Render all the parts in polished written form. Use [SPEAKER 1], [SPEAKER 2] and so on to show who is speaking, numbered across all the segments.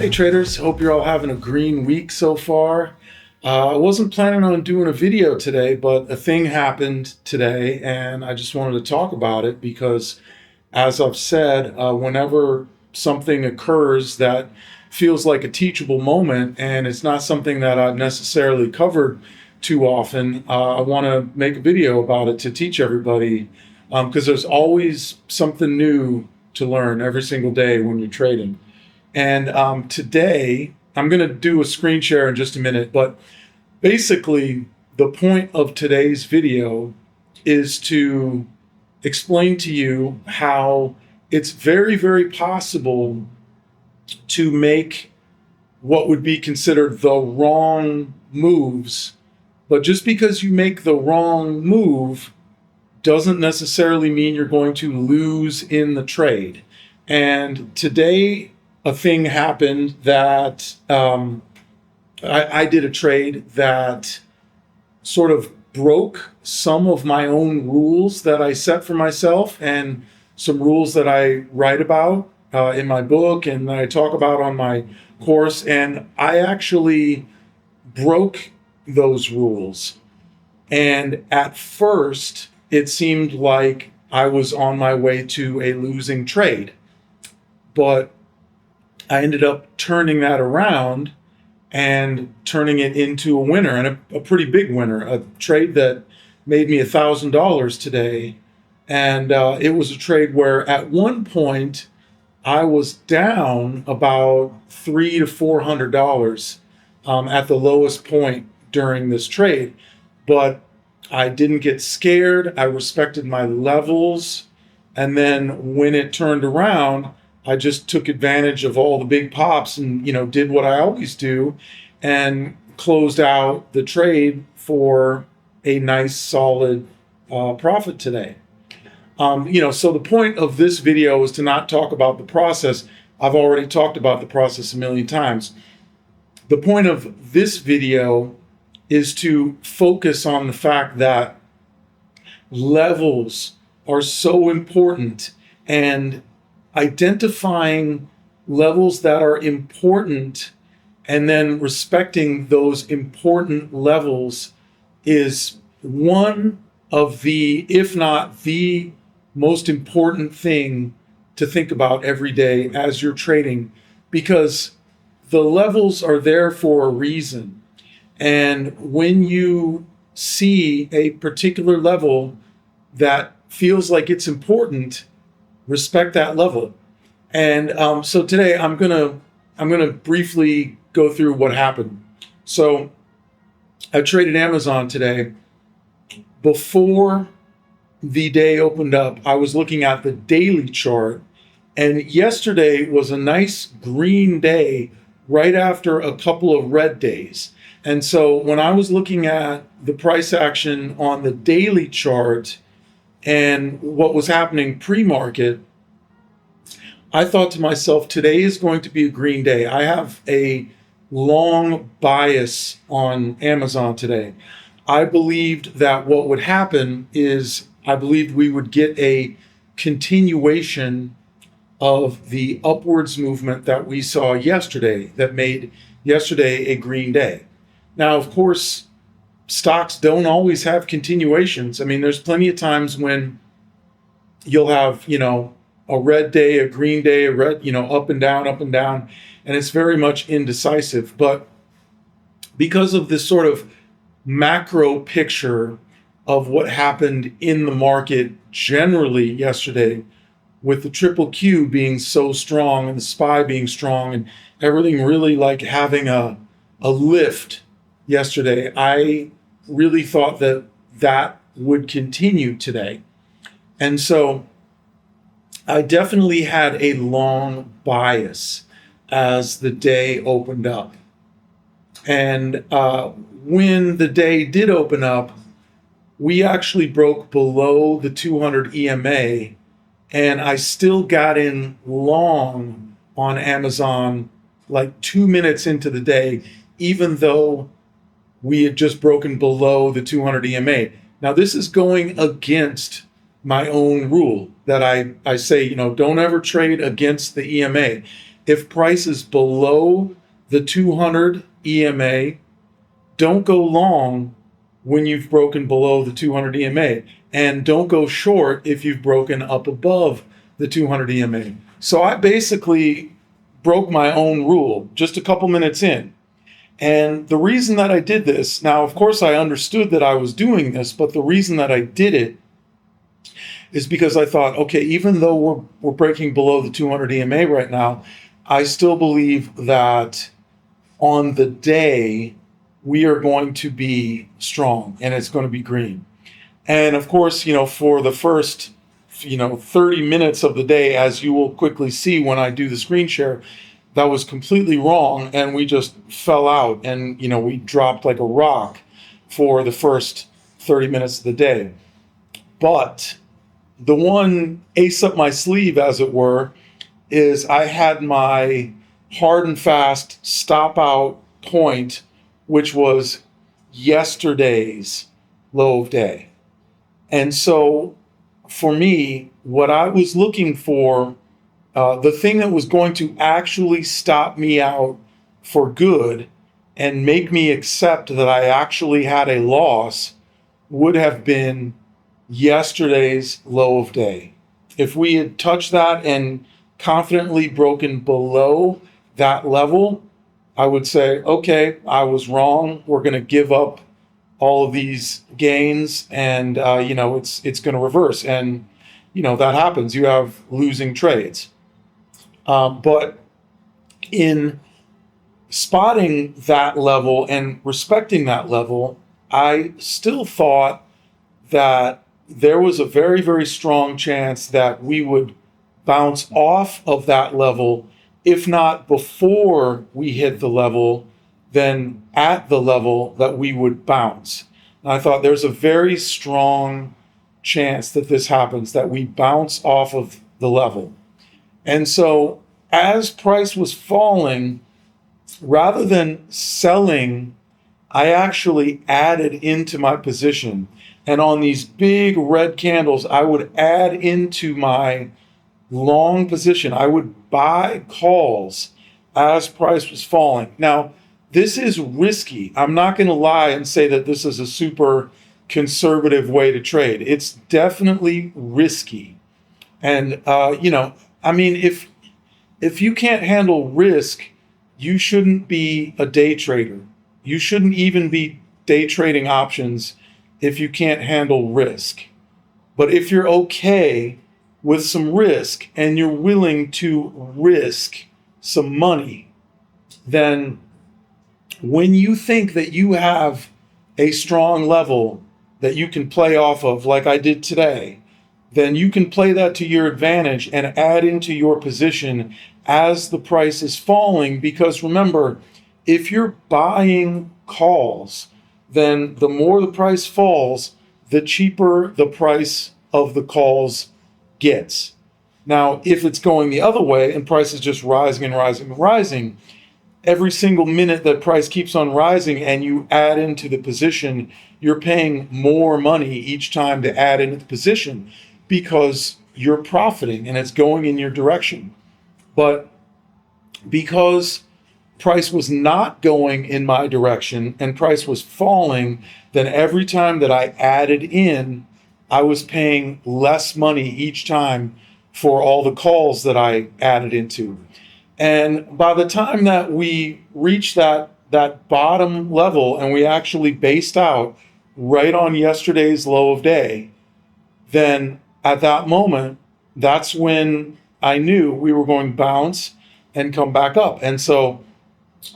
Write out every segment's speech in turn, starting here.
[SPEAKER 1] Hey traders, hope you're all having a green week so far. I wasn't planning on doing a video today, but a thing happened today and I just wanted to talk about it because, as I've said, whenever something occurs that feels like a teachable moment and it's not something that I've necessarily covered too often, I want to make a video about it to teach everybody, because there's always something new to learn every single day when you're trading. And today, I'm going to do a screen share in just a minute, but basically the point of today's video is to explain to you how it's very, very possible to make what would be considered the wrong moves. But just because you make the wrong move doesn't necessarily mean you're going to lose in the trade. And today, a thing happened that I did a trade that sort of broke some of my own rules that I set for myself and some rules that I write about in my book and that I talk about on my course. And I actually broke those rules. And at first, it seemed like I was on my way to a losing trade. But I ended up turning that around and turning it into a winner, and a pretty big winner, a trade that made me $1,000 today. And it was a trade where at one point I was down about $300 to $400 at the lowest point during this trade. But I didn't get scared. I respected my levels. And then when it turned around, I just took advantage of all the big pops and, did what I always do and closed out the trade for a nice solid profit today. So the point of this video is to not talk about the process. I've already talked about the process a million times. The point of this video is to focus on the fact that levels are so important, and identifying levels that are important and then respecting those important levels is one of the, if not the most important thing to think about every day as you're trading, because the levels are there for a reason. And when you see a particular level that feels like it's important, respect that level. And so today I'm gonna briefly go through what happened. So I traded Amazon today. Before the day opened up, I was looking at the daily chart, and yesterday was a nice green day right after a couple of red days. And so when I was looking at the price action on the daily chart and what was happening pre-market, I thought to myself, today is going to be a green day. I have a long bias on Amazon today. I believed that what would happen is I believed we would get a continuation of the upwards movement that we saw yesterday that made yesterday a green day. Now, of course, stocks don't always have continuations. I mean, there's plenty of times when you'll have, a red day, a green day, a red, up and down, and it's very much indecisive. But because of this sort of macro picture of what happened in the market generally yesterday, with the triple Q being so strong and the SPY being strong and everything really like having a lift yesterday, I really thought that that would continue today. And so I definitely had a long bias as the day opened up. And when the day did open up, we actually broke below the 200 EMA, and I still got in long on Amazon like 2 minutes into the day, even though we had just broken below the 200 EMA. Now, this is going against my own rule that I say, don't ever trade against the EMA. if price is below the 200 EMA, don't go long when you've broken below the 200 EMA, and don't go short if you've broken up above the 200 EMA. So I basically broke my own rule just a couple minutes in. And the reason that I did this, now, of course, I understood that I was doing this, but the reason that I did it is because I thought, okay, even though we're breaking below the 200 EMA right now, I still believe that on the day we are going to be strong and it's going to be green. And of course, for the first, 30 minutes of the day, as you will quickly see when I do the screen share, that was completely wrong. And we just fell out and, we dropped like a rock for the first 30 minutes of the day. But the one ace up my sleeve, as it were, is I had my hard and fast stop out point, which was yesterday's low of day. And so for me, what I was looking for, the thing that was going to actually stop me out for good and make me accept that I actually had a loss, would have been yesterday's low of day. If we had touched that and confidently broken below that level, I would say, okay, I was wrong. We're going to give up all of these gains, and it's going to reverse. And that happens. You have losing trades. But in spotting that level and respecting that level, I still thought that there was a very, very strong chance that we would bounce off of that level, if not before we hit the level, then at the level that we would bounce. And I thought there's a very strong chance that this happens, that we bounce off of the level. And so as price was falling, rather than selling, I actually added into my position. And on these big red candles, I would add into my long position. I would buy calls as price was falling. Now, this is risky. I'm not going to lie and say that this is a super conservative way to trade. It's definitely risky. And, if you can't handle risk, you shouldn't be a day trader. You shouldn't even be day trading options if you can't handle risk. But if you're okay with some risk and you're willing to risk some money, then when you think that you have a strong level that you can play off of, like I did today, then you can play that to your advantage and add into your position as the price is falling. Because remember, if you're buying calls, then the more the price falls, the cheaper the price of the calls gets. Now, if it's going the other way and price is just rising and rising and rising, every single minute that price keeps on rising and you add into the position, you're paying more money each time to add into the position because you're profiting and it's going in your direction. But because price was not going in my direction and price was falling, then every time that I added in, I was paying less money each time for all the calls that I added into. And by the time that we reached that bottom level and we actually based out right on yesterday's low of day, then at that moment, that's when I knew we were going to bounce and come back up. And so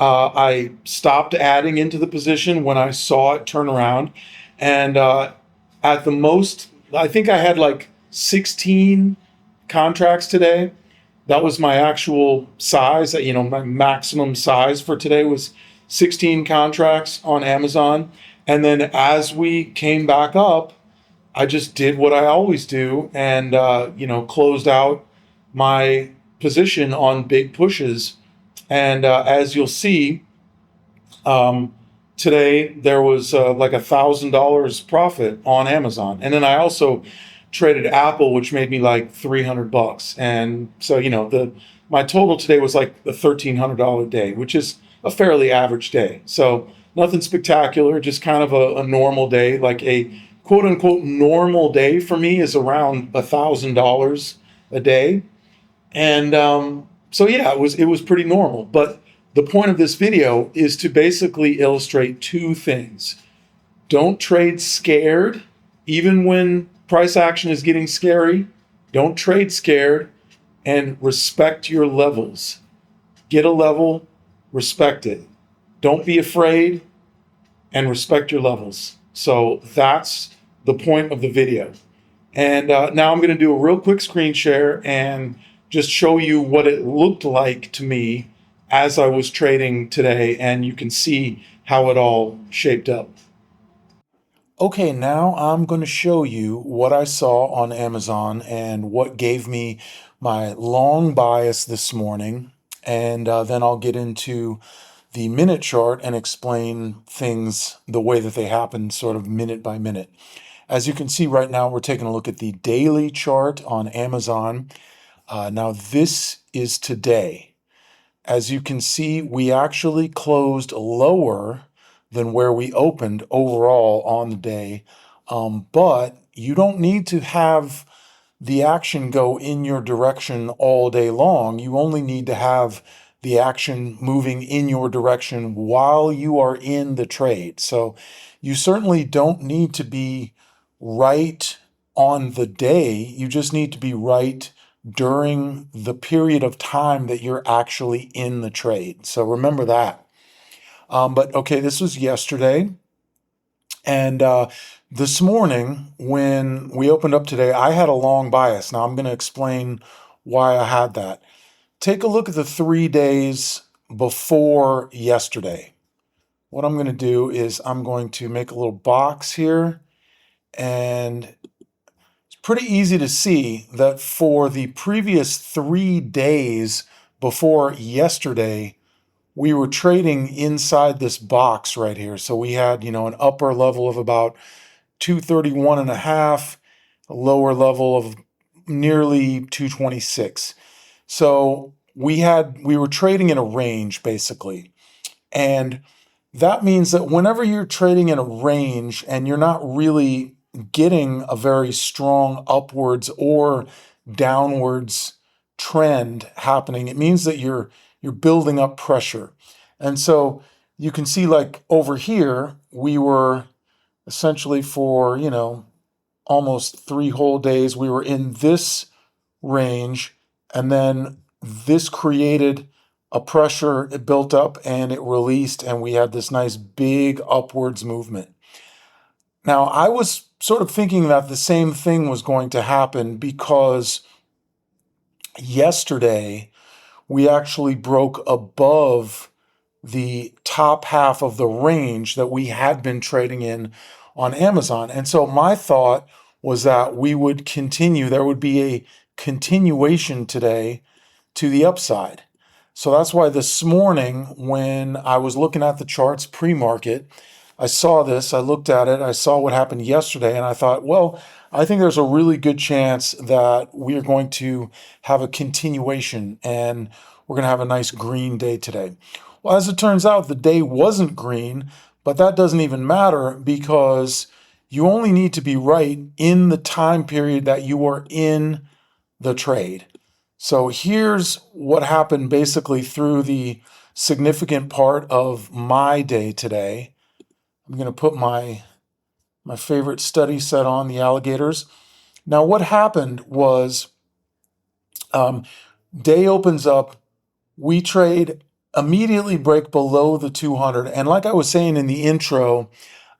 [SPEAKER 1] I stopped adding into the position when I saw it turn around. And at the most, I think I had like 16 contracts today. That was my actual size. My maximum size for today was 16 contracts on Amazon. And then as we came back up, I just did what I always do and, closed out my position on big pushes. And as you'll see, today there was like $1,000 profit on Amazon. And then I also traded Apple, which made me like $300. And so, my total today was like a $1,300 day, which is a fairly average day. So nothing spectacular, just kind of a normal day. Like a quote unquote normal day for me is around $1,000 a day. And so yeah, it was pretty normal. But the point of this video is to basically illustrate two things. Don't trade scared, even when price action is getting scary. Don't trade scared, and respect your levels. Get a level, respect it. Don't be afraid, and respect your levels. So that's the point of the video. And now I'm going to do a real quick screen share and just show you what it looked like to me as I was trading today, and you can see how it all shaped up. Okay, now I'm going to show you what I saw on Amazon and what gave me my long bias this morning. And then I'll get into the minute chart and explain things the way that they happen, sort of minute by minute. As you can see right now, we're taking a look at the daily chart on Amazon. Now, this is today. As you can see, we actually closed lower than where we opened overall on the day. But you don't need to have the action go in your direction all day long. You only need to have the action moving in your direction while you are in the trade. So you certainly don't need to be right on the day. You just need to be right during the period of time that you're actually in the trade. So remember that. But okay, this was yesterday. And this morning, when we opened up today, I had a long bias. Now I'm going to explain why I had that. Take a look at the 3 days before yesterday. What I'm going to do is I'm going to make a little box here, and it's pretty easy to see that for the previous 3 days before yesterday, we were trading inside this box right here. So we had, an upper level of about 231 and a half, a lower level of nearly 226. So we were trading in a range basically. And that means that whenever you're trading in a range and you're not really getting a very strong upwards or downwards trend happening, it means that you're building up pressure. And so you can see, like over here, we were essentially for, almost 3 whole days, we were in this range, and then this created a pressure, it built up and it released, and we had this nice big upwards movement. Now, I was sort of thinking that the same thing was going to happen because yesterday we actually broke above the top half of the range that we had been trading in on Amazon. And so my thought was that we would continue, there would be a continuation today to the upside. So that's why this morning, when I was looking at the charts pre-market, I saw this, I looked at it, I saw what happened yesterday, and I thought, well, I think there's a really good chance that we are going to have a continuation and we're going to have a nice green day today. Well, as it turns out, the day wasn't green, but that doesn't even matter because you only need to be right in the time period that you are in the trade. So here's what happened basically through the significant part of my day today. I'm going to put my favorite study set on, the alligators. Now, what happened was day opens up, we trade, immediately break below the 200. And like I was saying in the intro,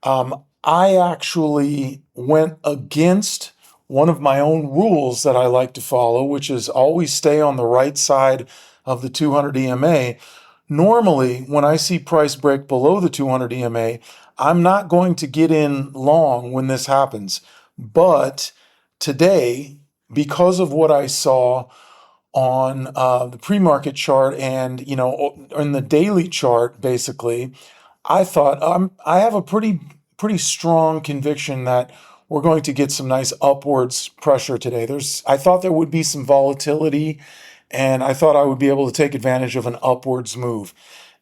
[SPEAKER 1] I actually went against one of my own rules that I like to follow, which is always stay on the right side of the 200 EMA. Normally, when I see price break below the 200 EMA, I'm not going to get in long when this happens. But today, because of what I saw on the pre-market chart and, in the daily chart, basically, I thought I have a pretty strong conviction that we're going to get some nice upwards pressure today. I thought there would be some volatility, and I thought I would be able to take advantage of an upwards move.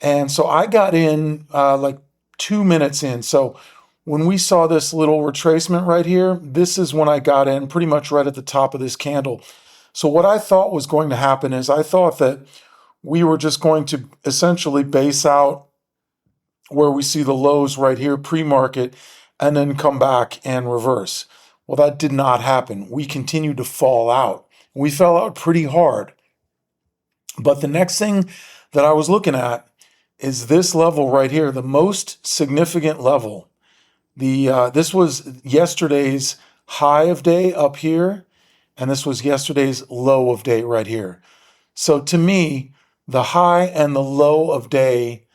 [SPEAKER 1] And so I got in like 2 minutes in. So when we saw this little retracement right here, this is when I got in pretty much right at the top of this candle. So what I thought was going to happen is I thought that we were just going to essentially base out where we see the lows right here pre-market and then come back and reverse. Well, that did not happen. We continued to fall out. We fell out pretty hard. But the next thing that I was looking at is this level right here, the most significant level. This was yesterday's high of day up here, and this was yesterday's low of day right here. So to me, the high and the low of day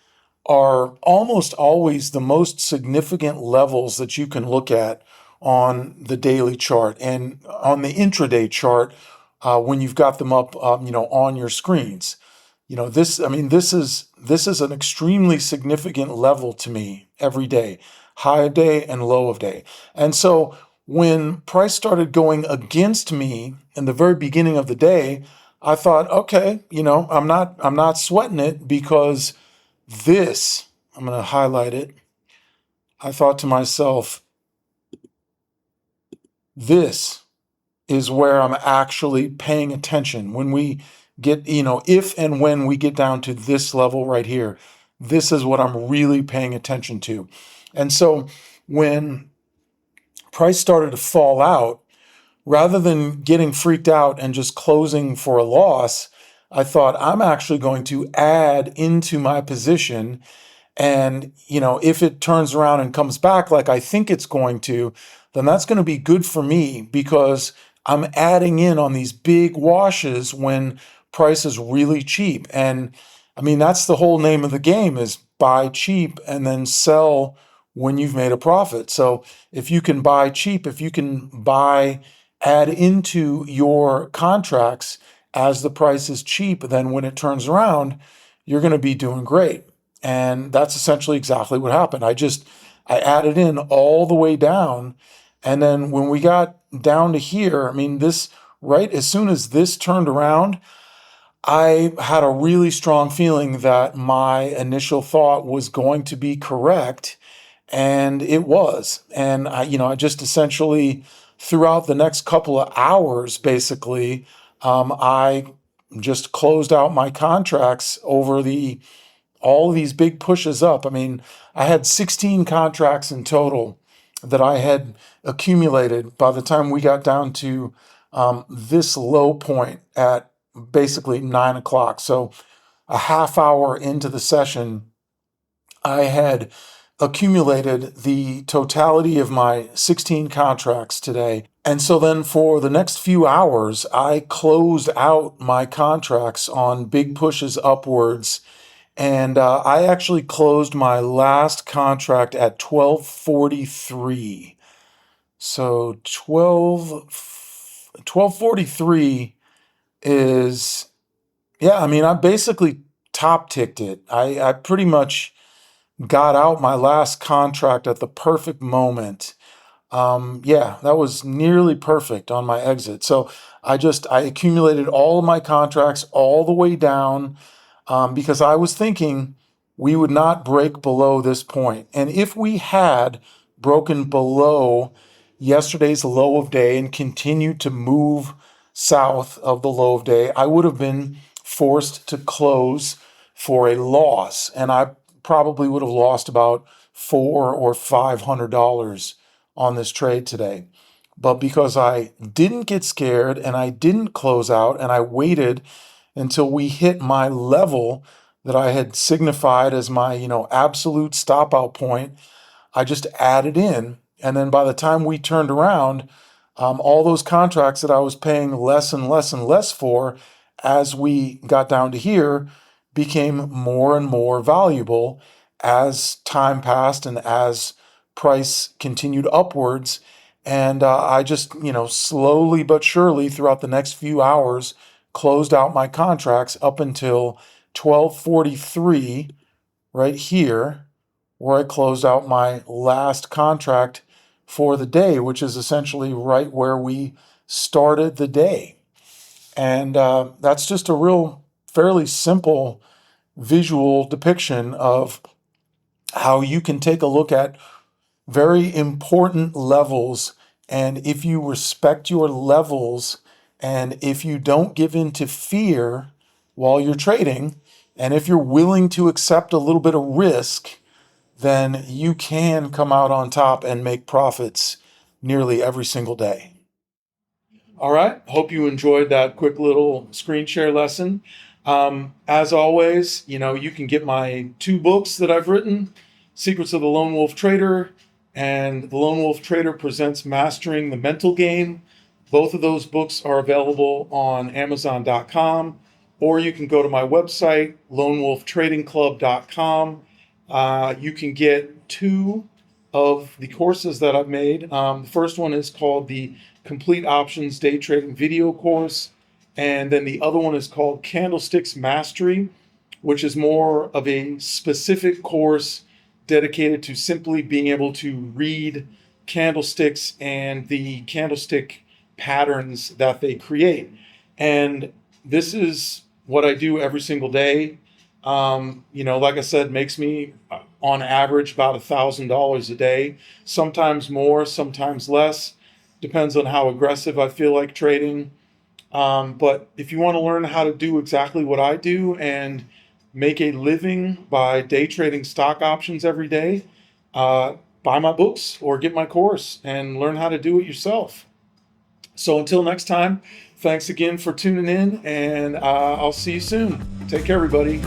[SPEAKER 1] are almost always the most significant levels that you can look at on the daily chart and on the intraday chart when you've got them up, on your screens. This is an extremely significant level to me every day, high of day and low of day. And so when price started going against me in the very beginning of the day, I thought, okay, I'm not sweating it because I'm going to highlight it. I thought to myself, this is where I'm actually paying attention. When we get, if and when we get down to this level right here, this is what I'm really paying attention to. And so when price started to fall out, rather than getting freaked out and just closing for a loss, I thought I'm actually going to add into my position. And, if it turns around and comes back like I think it's going to, then that's going to be good for me because I'm adding in on these big washes when price is really cheap. And that's the whole name of the game is buy cheap and then sell when you've made a profit. So if you can buy cheap, if you can add into your contracts as the price is cheap, then when it turns around, you're going to be doing great. And that's essentially exactly what happened. I added in all the way down. And then when we got down to here, right as soon as this turned around, I had a really strong feeling that my initial thought was going to be correct. And it was. And I just essentially throughout the next couple of hours, basically, I just closed out my contracts over all these big pushes up. I had 16 contracts in total that I had accumulated by the time we got down to this low point at basically 9 o'clock. So a half hour into the session, I had accumulated the totality of my 16 contracts today. And so then for the next few hours, I closed out my contracts on big pushes upwards. And I actually closed my last contract at 1243. So 1243 is, I basically top ticked it. I pretty much got out my last contract at the perfect moment. That was nearly perfect on my exit. So I accumulated all of my contracts all the way down because I was thinking we would not break below this point. And if we had broken below yesterday's low of day and continued to move south of the low of day, I would have been forced to close for a loss. And I probably would have lost about $400 or $500 on this trade today. But because I didn't get scared and I didn't close out and I waited until we hit my level that I had signified as my, absolute stop out point, I just added in. And then by the time we turned around, all those contracts that I was paying less and less and less for as we got down to here became more and more valuable as time passed and as price continued upwards. And I just, slowly but surely throughout the next few hours closed out my contracts up until 1243 right here, where I closed out my last contract for the day, which is essentially right where we started the day. And that's just a real fairly simple visual depiction of how you can take a look at very important levels. And if you respect your levels, and if you don't give in to fear while you're trading, and if you're willing to accept a little bit of risk, then you can come out on top and make profits nearly every single day. All right. Hope you enjoyed that quick little screen share lesson. As always, you can get my 2 books that I've written, Secrets of the Lone Wolf Trader and The Lone Wolf Trader Presents Mastering the Mental Game. Both of those books are available on Amazon.com, or you can go to my website, lonewolftradingclub.com. You can get 2 of the courses that I've made. The first one is called the Complete Options Day Trading Video Course, and then the other one is called Candlesticks Mastery, which is more of a specific course dedicated to simply being able to read candlesticks and the candlestick patterns that they create. And this is what I do every single day. Like I said, makes me on average about $1,000 a day, sometimes more, sometimes less. Depends on how aggressive I feel like trading. But if you want to learn how to do exactly what I do and make a living by day trading stock options every day, buy my books or get my course and learn how to do it yourself. So until next time, thanks again for tuning in, and I'll see you soon. Take care, everybody.